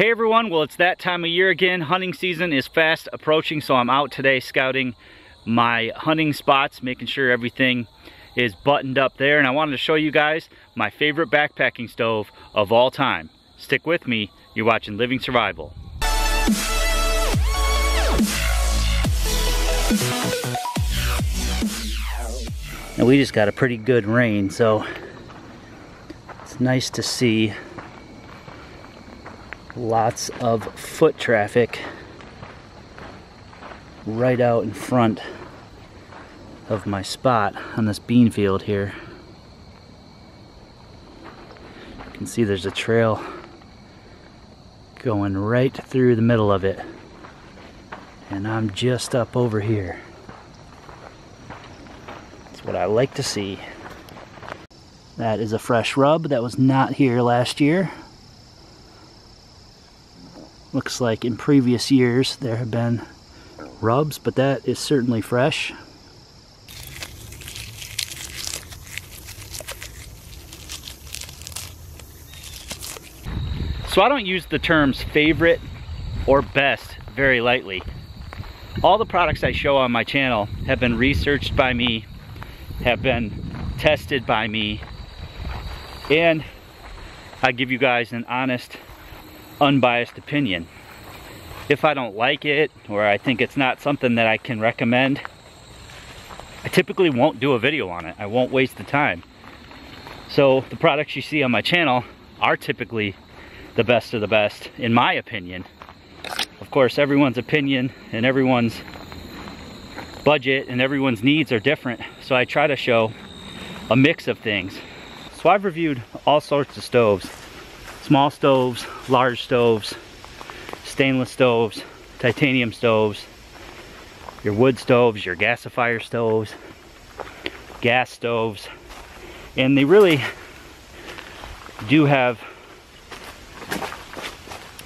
Hey everyone, well it's that time of year again. Hunting season is fast approaching, so I'm out today scouting my hunting spots, making sure everything is buttoned up there, and I wanted to show you guys my favorite backpacking stove of all time. Stick with me, you're watching Living Survival. And we just got a pretty good rain, so it's nice to see lots of foot traffic right out in front of my spot on this bean field here. You can see there's a trail going right through the middle of it, and I'm just up over here. That's what I like to see. That is a fresh rub that was not here last year. Looks like in previous years there have been rubs, but that is certainly fresh. So I don't use the terms favorite or best very lightly. All the products I show on my channel have been researched by me, have been tested by me, and I give you guys an honest, unbiased opinion. If I don't like it, or I think it's not something that I can recommend, I typically won't do a video on it. I won't waste the time. So the products you see on my channel are typically the best of the best, in my opinion. Of course, everyone's opinion and everyone's budget and everyone's needs are different, so I try to show a mix of things. So I've reviewed all sorts of stoves. Small stoves, large stoves, stainless stoves, titanium stoves, your wood stoves, your gasifier stoves, gas stoves, and they really do have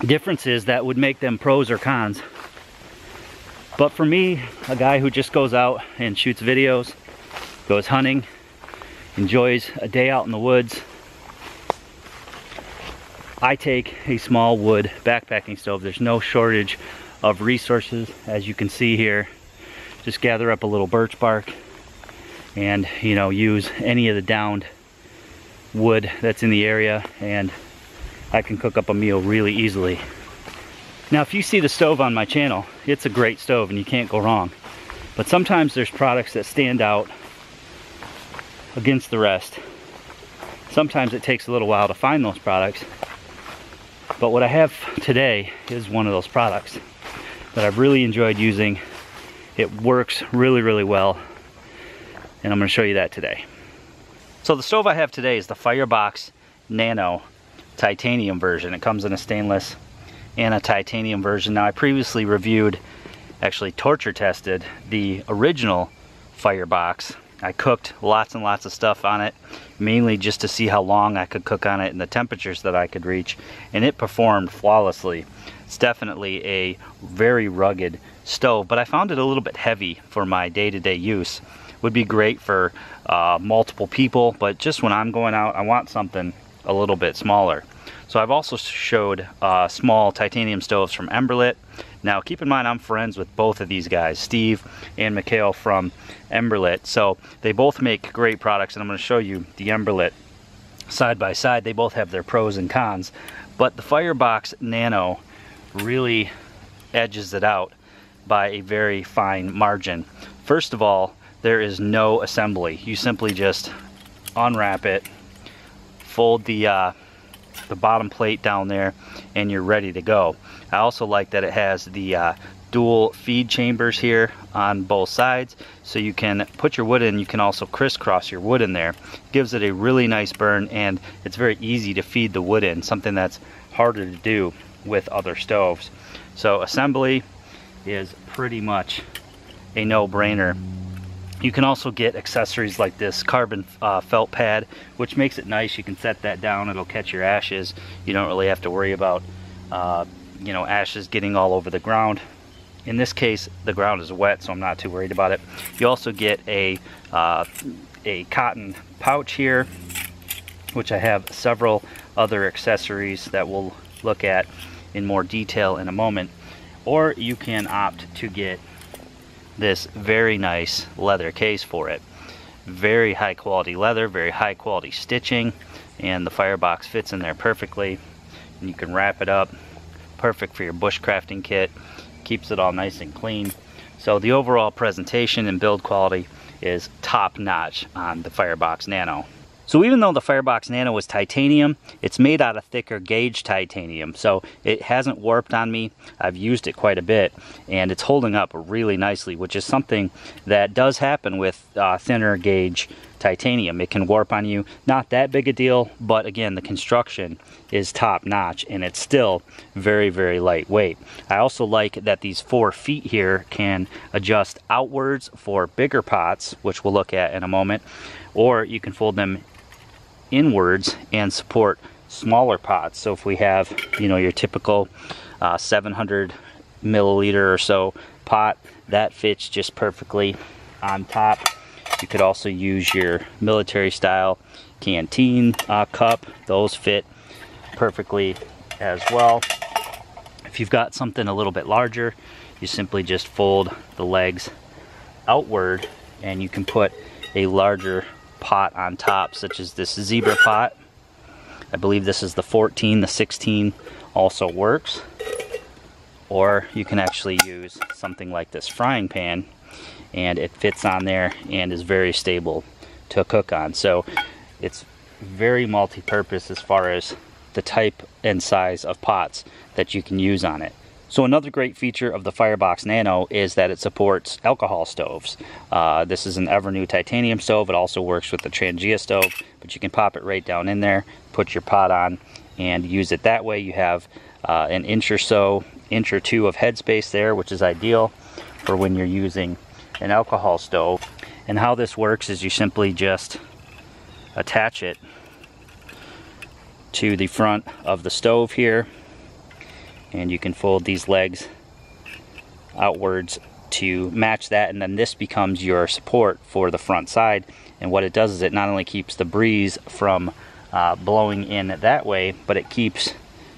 differences that would make them pros or cons. But for me, a guy who just goes out and shoots videos, goes hunting, enjoys a day out in the woods, I take a small wood backpacking stove. There's no shortage of resources, as you can see here. Just gather up a little birch bark and, you know, use any of the downed wood that's in the area, and I can cook up a meal really easily. Now, if you see the stove on my channel, it's a great stove and you can't go wrong. But sometimes there's products that stand out against the rest. Sometimes it takes a little while to find those products. But what I have today is one of those products that I've really enjoyed using. It works really, really well, and I'm going to show you that today. So the stove I have today is the Firebox Nano titanium version. It comes in a stainless and a titanium version. Now, I previously reviewed, actually torture tested, the original Firebox. I cooked lots and lots of stuff on it, mainly just to see how long I could cook on it and the temperatures that I could reach, and it performed flawlessly. It's definitely a very rugged stove, but I found it a little bit heavy for my day-to-day use. Would be great for multiple people, but just when I'm going out, I want something a little bit smaller. So I've also showed small titanium stoves from Emberlit. Now keep in mind, I'm friends with both of these guys, Steve and Mikhail from Emberlit. So they both make great products, and I'm going to show you the Emberlit side by side. They both have their pros and cons, but the Firebox Nano really edges it out by a very fine margin. First of all, there is no assembly. You simply just unwrap it, fold the bottom plate down there, and you're ready to go. I also like that it has the dual feed chambers here on both sides, so you can put your wood in. You can also crisscross your wood in there. Gives it a really nice burn, and it's very easy to feed the wood in, something that's harder to do with other stoves. So assembly is pretty much a no-brainer. You can also get accessories like this carbon felt pad, which makes it nice. You can set that down, it'll catch your ashes. You don't really have to worry about you know, ashes getting all over the ground. In this case, the ground is wet, so I'm not too worried about it. You also get a cotton pouch here, which I have several other accessories that we'll look at in more detail in a moment, or you can opt to get this very nice leather case for it. Very high quality leather, very high quality stitching, and the Firebox fits in there perfectly. And you can wrap it up, perfect for your bushcrafting kit, keeps it all nice and clean. So the overall presentation and build quality is top notch on the Firebox Nano. So even though the Firebox Nano is titanium, it's made out of thicker gauge titanium, so it hasn't warped on me. I've used it quite a bit, and it's holding up really nicely, which is something that does happen with thinner gauge titanium. It can warp on you. Not that big a deal, but again, the construction is top notch, and it's still very, very lightweight. I also like that these 4 feet here can adjust outwards for bigger pots, which we'll look at in a moment, or you can fold them inwards and support smaller pots. So if we have, you know, your typical 700 milliliter or so pot, that fits just perfectly on top. You could also use your military style canteen cup. Those fit perfectly as well. If you've got something a little bit larger, you simply just fold the legs outward and you can put a larger pot on top, such as this zebra pot. I believe this is the 14, the 16 also works. Or you can actually use something like this frying pan, and it fits on there and is very stable to cook on. So it's very multi-purpose as far as the type and size of pots that you can use on it. So another great feature of the Firebox Nano is that it supports alcohol stoves. This is an Evernew titanium stove. It also works with the Trangia stove, but you can pop it right down in there, put your pot on, and use it that way. You have an inch or two of headspace there, which is ideal for when you're using an alcohol stove. And how this works is you simply just attach it to the front of the stove here, and you can fold these legs outwards to match that, and then this becomes your support for the front side. And what it does is it not only keeps the breeze from blowing in that way, but it keeps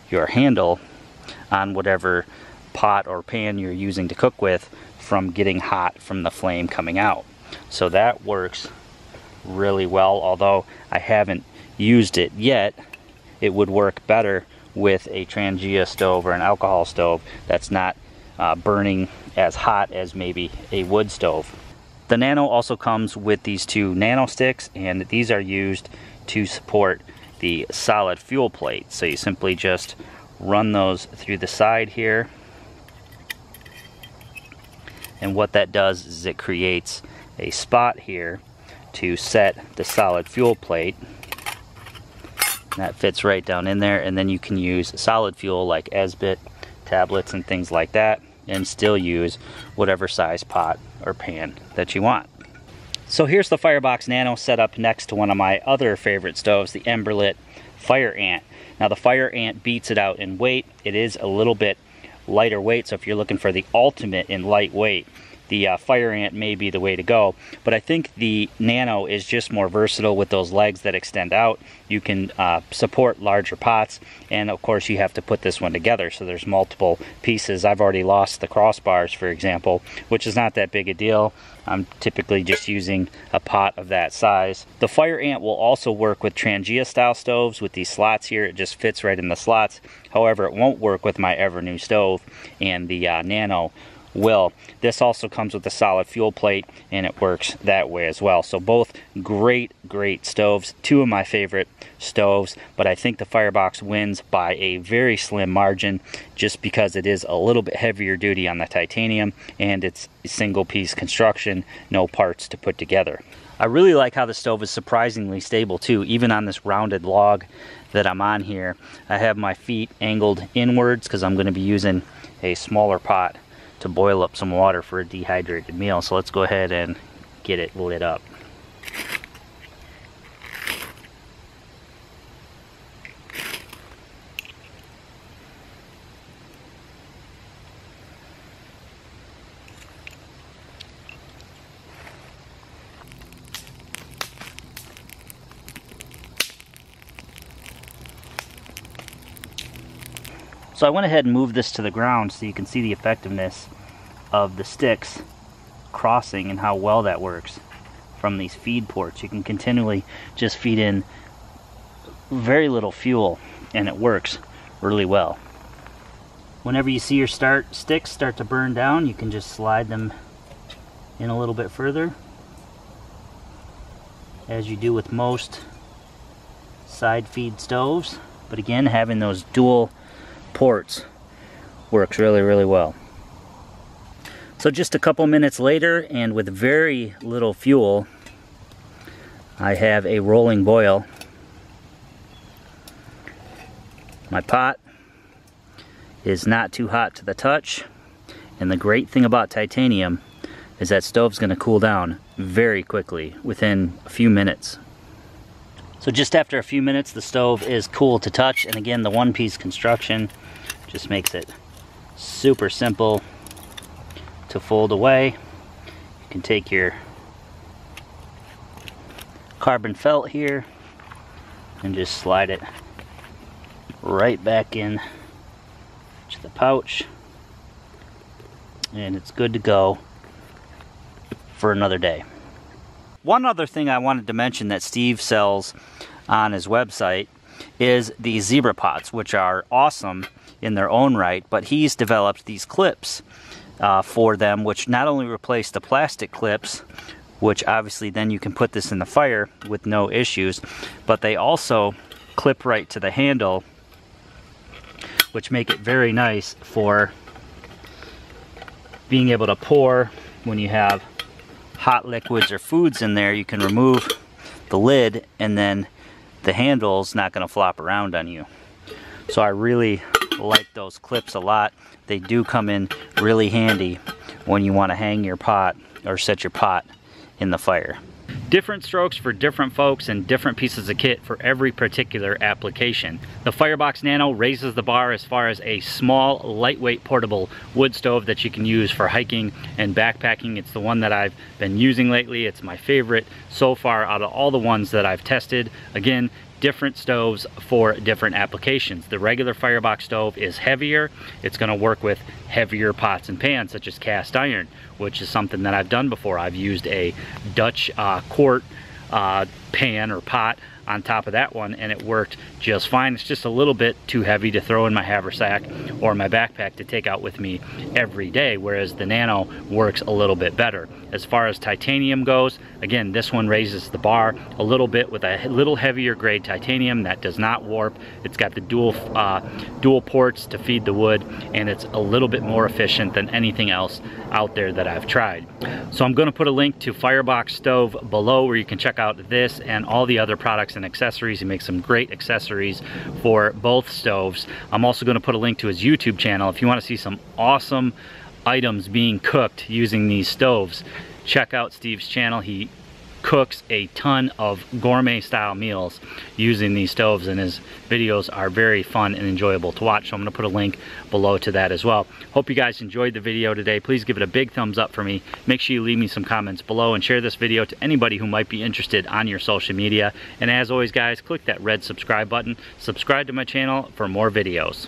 your handle on whatever pot or pan you're using to cook with from getting hot from the flame coming out. So that works really well. Although I haven't used it yet, it would work better with a Trangia stove or an alcohol stove that's not burning as hot as maybe a wood stove. The Nano also comes with these 2 nano sticks, and these are used to support the solid fuel plate. So you simply just run those through the side here, and what that does is it creates a spot here to set the solid fuel plate. That fits right down in there, and then you can use solid fuel like Esbit tablets and things like that, and still use whatever size pot or pan that you want. So here's the Firebox Nano set up next to one of my other favorite stoves, the Emberlit Fire Ant. Now the Fire Ant beats it out in weight. It is a little bit lighter weight, so if you're looking for the ultimate in lightweight, the Fire Ant may be the way to go. But I think the Nano is just more versatile with those legs that extend out. You can support larger pots, and of course you have to put this one together, so there's multiple pieces. I've already lost the crossbars, for example, which is not that big a deal. I'm typically just using a pot of that size. The Fire Ant will also work with Trangia style stoves with these slots here. It just fits right in the slots. However, it won't work with my Evernew stove, and the Nano will. This also comes with a solid fuel plate, and it works that way as well. So both great stoves, 2 of my favorite stoves, but I think the Firebox wins by a very slim margin just because it is a little bit heavier duty on the titanium, and it's single piece construction, no parts to put together. I really like how the stove is surprisingly stable too, even on this rounded log that I'm on here. I have my feet angled inwards because I'm going to be using a smaller pot to boil up some water for a dehydrated meal. So let's go ahead and get it lit up. So I went ahead and moved this to the ground so you can see the effectiveness of the sticks crossing and how well that works from these feed ports. You can continually just feed in very little fuel and it works really well. Whenever you see your sticks start to burn down, you can just slide them in a little bit further, as you do with most side feed stoves. But again, having those dual ports works really, really well. So just a couple minutes later, and with very little fuel, I have a rolling boil. My pot is not too hot to the touch, and the great thing about titanium is that stove's going to cool down very quickly within a few minutes. So just after a few minutes, the stove is cool to touch, and again, the one-piece construction just makes it super simple to fold away. You can take your carbon felt here and just slide it right back in to the pouch, and it's good to go for another day. One other thing I wanted to mention that Steve sells on his website is the zebra pots, which are awesome in their own right, but he's developed these clips for them, which not only replace the plastic clips, which obviously then you can put this in the fire with no issues, but they also clip right to the handle, which make it very nice for being able to pour when you have hot liquids or foods in there. You can remove the lid and then the handle's not going to flop around on you. So I really like those clips a lot. They do come in really handy when you want to hang your pot or set your pot in the fire. Different strokes for different folks and different pieces of kit for every particular application. The Firebox Nano raises the bar as far as a small, lightweight, portable wood stove that you can use for hiking and backpacking. It's the one that I've been using lately. It's my favorite so far out of all the ones that I've tested. Again, different stoves for different applications. The regular Firebox stove is heavier. It's going to work with heavier pots and pans, such as cast iron, which is something that I've done before. I've used a Dutch quart pan or pot on top of that one, and it worked just fine. It's just a little bit too heavy to throw in my haversack or my backpack to take out with me every day, whereas the Nano works a little bit better. As far as titanium goes, again, this one raises the bar a little bit with a little heavier grade titanium that does not warp. It's got the dual ports to feed the wood, and it's a little bit more efficient than anything else out there that I've tried. So I'm going to put a link to Firebox stove below where you can check out this and all the other products and accessories. He makes some great accessories for both stoves. I'm also going to put a link to his YouTube channel. If you want to see some awesome items being cooked using these stoves, check out Steve's channel. He cooks a ton of gourmet style meals using these stoves, and his videos are very fun and enjoyable to watch. So I'm going to put a link below to that as well. Hope you guys enjoyed the video today. Please give it a big thumbs up for me. Make sure you leave me some comments below and share this video to anybody who might be interested on your social media. And as always guys, click that red subscribe button. Subscribe to my channel for more videos.